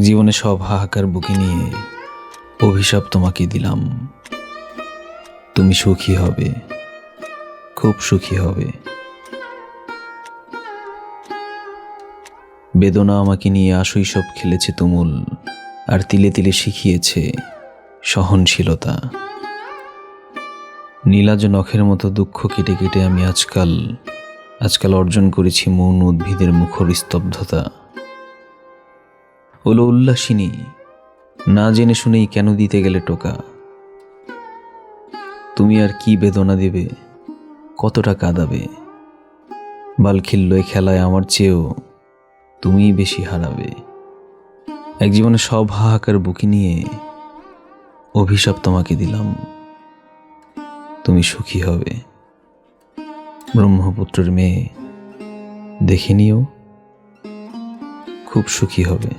জীবনে সব হাহাকার বুকে নিয়ে অভিশাপ তোমাকে দিলাম। তুমি সুখী হবে, খুব সুখী হবে। বেদনা আমাকে নিয়ে আশৈশব খেলেছে তুমুল, আর তিলে তিলে শিখিয়েছে সহনশীলতা। নীলাজ নখের মতো দুঃখ কেটে কেটে আমি আজকাল অর্জন করেছি মৌন উদ্ভিদের মুখর স্তব্ধতা। ওলো উল্লাসিনী, না জেনে শুনেই কেন দিতে গেলে টোকা? তুমি আর কি বেদনা দেবে, কতটা কাঁদাবে? বালখিল্যই খেলায় আমার চেয়েও তুমিই বেশি হারাবে। এক জীবনে সব হাহাকার বুকে নিয়ে অভিশাপ তোমাকে দিলাম। তুমি সুখী হবে। ব্রহ্মপুত্রের মেয়ে, দেখে নিও, খুব সুখী হবে।